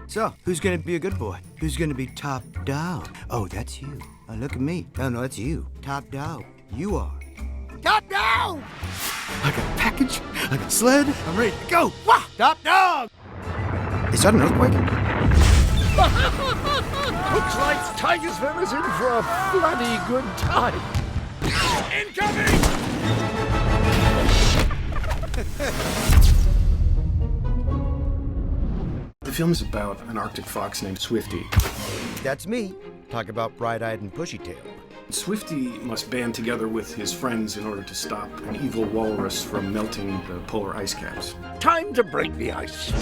So, who's gonna be a good boy? Who's gonna be top dog? Oh, that's you. Oh, look at me. Oh, no, that's you. Top dog. You are. Top dog! I got a package. I got a sled. I'm ready to go. Wah! Top dog! Is that an earthquake? Looks like Tigersville is in for a bloody good time. Incoming! The film is about an Arctic fox named Swifty. That's me. Talk about bright-eyed and bushy-tailed. Swifty must band together with his friends in order to stop an evil walrus from melting the polar ice caps. Time to break the ice.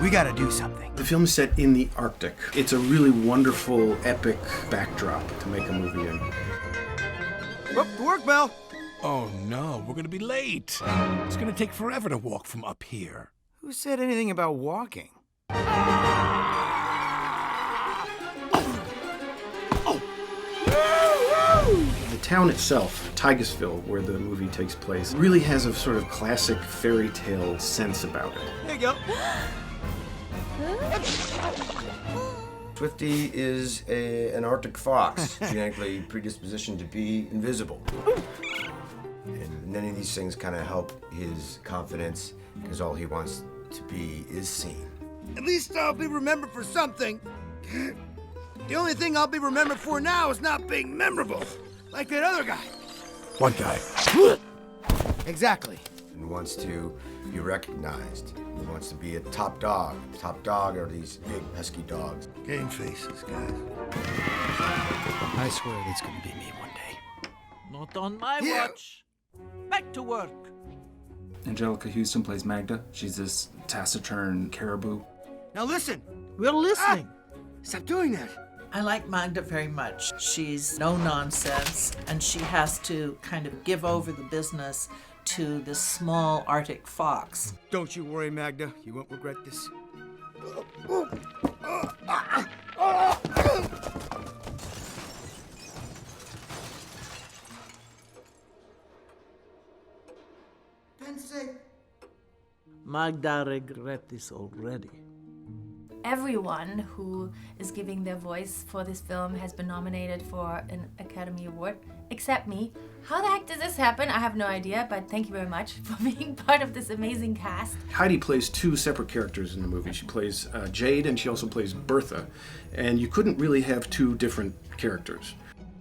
We gotta do something. The film is set in the Arctic. It's a really wonderful, epic backdrop to make a movie in. Oh, the work bell. Oh no, we're gonna be late. It's gonna take forever to walk from up here. Who said anything about walking? The town itself, Tigersville, where the movie takes place, really has a sort of classic fairy tale sense about it. There you go. Swifty is an Arctic fox, genetically predispositioned to be invisible. And many of these things kind of help his confidence, because all he wants to be is seen. At least I'll be remembered for something. The only thing I'll be remembered for now is not being memorable, like that other guy. What guy? Exactly. And wants to be recognized. He wants to be a top dog. Top dog are these big, husky dogs. Game faces, guys. I swear it's gonna be me one day. Not on my Yeah. watch. Back to work. Angelica Houston plays Magda. She's this taciturn caribou. Now listen! We're listening. Stop doing that! I like Magda very much. She's no nonsense, and she has to kind of give over the business to this small Arctic fox. Don't you worry, Magda. You won't regret this. Magda regret this already. Everyone who is giving their voice for this film has been nominated for an Academy Award, except me. How the heck did this happen? I have no idea, but thank you very much for being part of this amazing cast. Heidi plays two separate characters in the movie. She plays Jade, and she also plays Bertha. And you couldn't really have two different characters.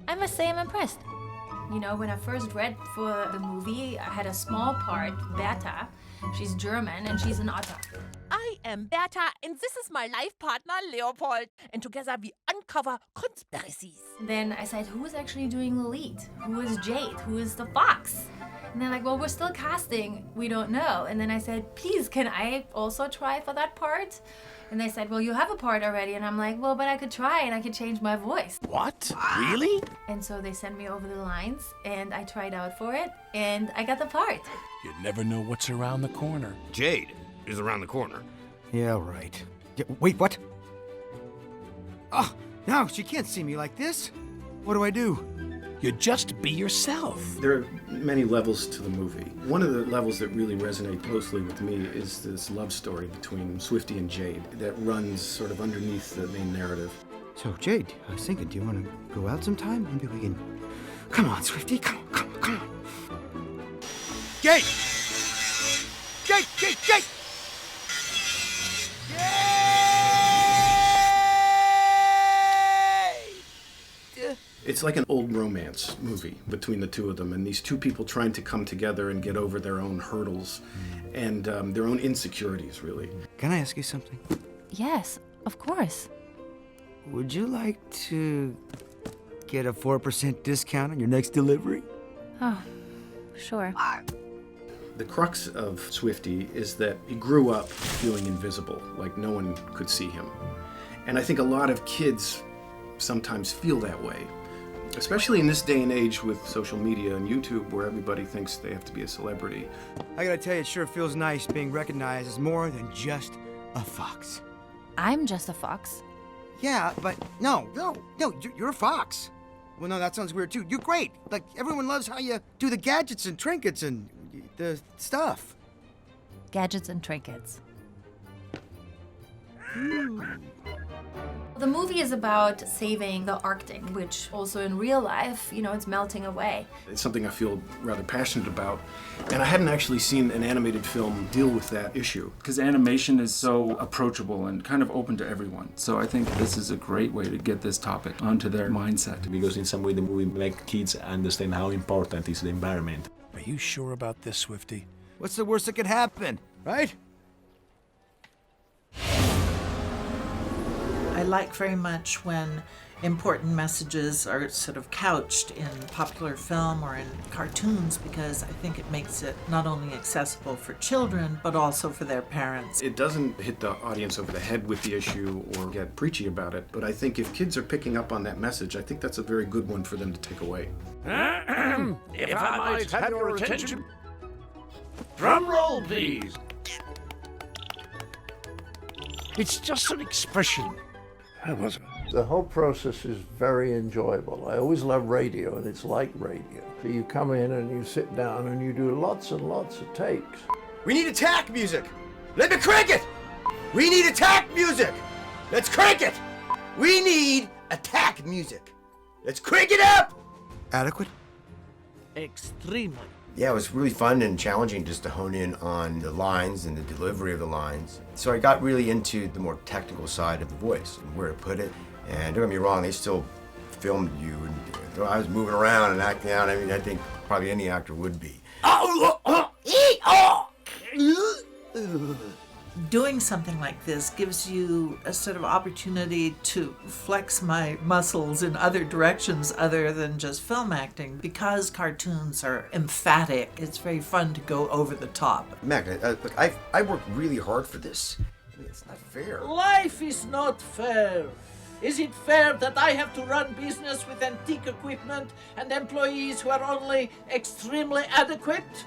I must say I'm impressed. You know, when I first read for the movie, I had a small part, Bertha. She's German and she's an otter. I am Bertha, and this is my life partner, Leopold. And together we uncover conspiracies. Then I said, who is actually doing the lead? Who is Jade? Who is the fox? And they're like, well, we're still casting. We don't know. And then I said, please, can I also try for that part? And they said, well, you have a part already. And I'm like, well, but I could try and I could change my voice. What? Really? And so they sent me over the lines and I tried out for it and I got the part. You never know what's around the corner. Jade is around the corner. Yeah, right. Wait, what? Oh, no, she can't see me like this. What do I do? You just be yourself. There are many levels to the movie. One of the levels that really resonate closely with me is this love story between Swifty and Jade that runs sort of underneath the main narrative. So, Jade, I was thinking, do you want to go out sometime? Maybe we can... Come on, Swifty, come on. Jade! Jade! It's like an old romance movie between the two of them, and these two people trying to come together and get over their own hurdles and their own insecurities, really. Can I ask you something? Yes, of course. Would you like to get a 4% discount on your next delivery? Oh, sure. The crux of Swifty is that he grew up feeling invisible, like no one could see him. And I think a lot of kids sometimes feel that way, especially in this day and age with social media and YouTube, where everybody thinks they have to be a celebrity. I gotta tell you, it sure feels nice being recognized as more than just a fox. I'm just a fox. Yeah, but no, you're a fox. Well, no, that sounds weird too. You're great. Like, everyone loves how you do the gadgets and trinkets and the stuff. Gadgets and trinkets. The movie is about saving the Arctic, which also in real life, it's melting away. It's something I feel rather passionate about, and I hadn't actually seen an animated film deal with that issue. Because animation is so approachable and kind of open to everyone. So I think this is a great way to get this topic onto their mindset. Because in some way the movie makes kids understand how important is the environment. Are you sure about this, Swifty? What's the worst that could happen, right? I like very much when important messages are sort of couched in popular film or in cartoons, because I think it makes it not only accessible for children, but also for their parents. It doesn't hit the audience over the head with the issue or get preachy about it, but I think if kids are picking up on that message, I think that's a very good one for them to take away. If I might have your attention. Drum roll, please. It's just an expression. How was it? The whole process is very enjoyable. I always love radio, and it's like radio. So you come in and you sit down and you do lots and lots of takes. We need attack music. Let me crank it. We need attack music. Let's crank it. We need attack music. Let's crank it up. Adequate? Extremely. Yeah, it was really fun and challenging just to hone in on the lines and the delivery of the lines. So I got really into the more technical side of the voice and where to put it. And don't get me wrong, they still filmed you, and I was moving around and acting out. I mean, I think probably any actor would be. Doing something like this gives you a sort of opportunity to flex my muscles in other directions other than just film acting. Because cartoons are emphatic, it's very fun to go over the top. Magda, look, I worked really hard for this. I mean, it's not fair. Life is not fair. Is it fair that I have to run business with antique equipment and employees who are only extremely adequate?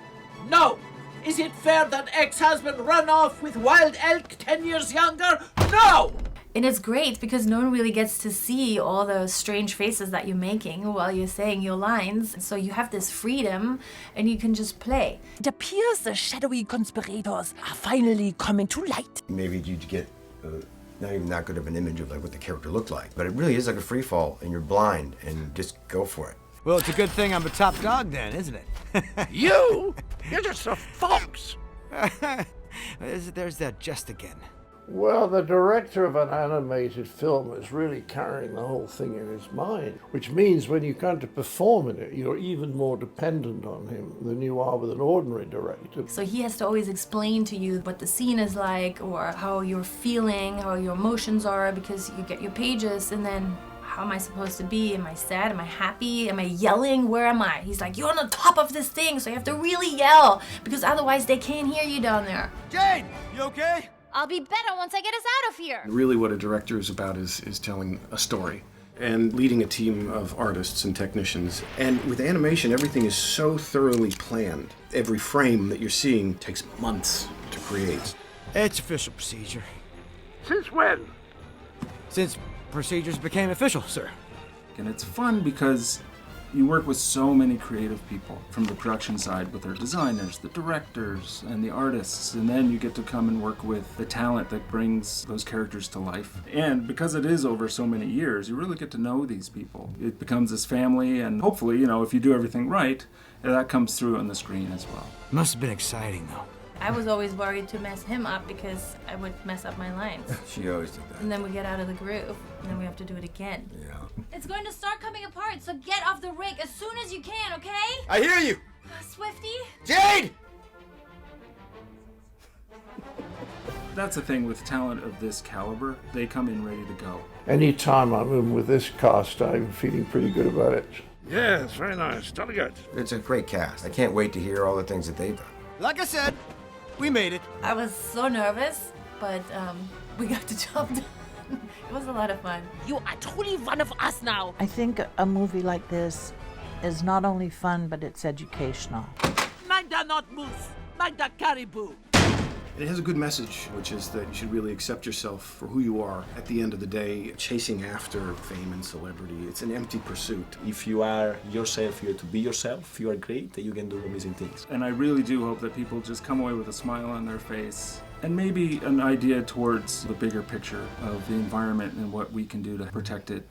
No. Is it fair that ex-husband run off with wild elk 10 years younger? No! And it's great because no one really gets to see all the strange faces that you're making while you're saying your lines. So you have this freedom and you can just play. It appears the shadowy conspirators are finally coming to light. Maybe you'd get not even that good of an image of like what the character looked like. But it really is like a free fall and you're blind and just go for it. Well, it's a good thing I'm a top dog then, isn't it? You? You're just a fox. There's that just again. Well, the director of an animated film is really carrying the whole thing in his mind, which means when you come to perform in it, you're even more dependent on him than you are with an ordinary director. So he has to always explain to you what the scene is like or how you're feeling, how your emotions are, because you get your pages and then how am I supposed to be? Am I sad? Am I happy? Am I yelling? Where am I? He's like, you're on the top of this thing, so you have to really yell because otherwise they can't hear you down there. Jane, you okay? I'll be better once I get us out of here. Really what a director is about is telling a story and leading a team of artists and technicians. And with animation, everything is so thoroughly planned. Every frame that you're seeing takes months to create. It's official procedure. Since when? Since procedures became official, sir. And it's fun because you work with so many creative people from the production side with their designers, the directors, and the artists. And then you get to come and work with the talent that brings those characters to life. And because it is over so many years, you really get to know these people. It becomes this family, and hopefully, if you do everything right, that comes through on the screen as well. Must have been exciting, though. I was always worried to mess him up because I would mess up my lines. She always did that. And then we get out of the groove, and then we have to do it again. Yeah. It's going to start coming apart, so get off the rig as soon as you can, okay? I hear you! Swifty? Jade! That's the thing with talent of this caliber. They come in ready to go. Anytime I'm in with this cast, I'm feeling pretty good about it. Yes, very nice. Totally good. It's a great cast. I can't wait to hear all the things that they've done. Like I said, we made it. I was so nervous, but we got the job done. It was a lot of fun. You are truly one of us now. I think a movie like this is not only fun, but it's educational. Magda not moose, Magda caribou. It has a good message, which is that you should really accept yourself for who you are. At the end of the day, chasing after fame and celebrity, it's an empty pursuit. If you are yourself, you have to be yourself, you are great, you can do amazing things. And I really do hope that people just come away with a smile on their face and maybe an idea towards the bigger picture of the environment and what we can do to protect it.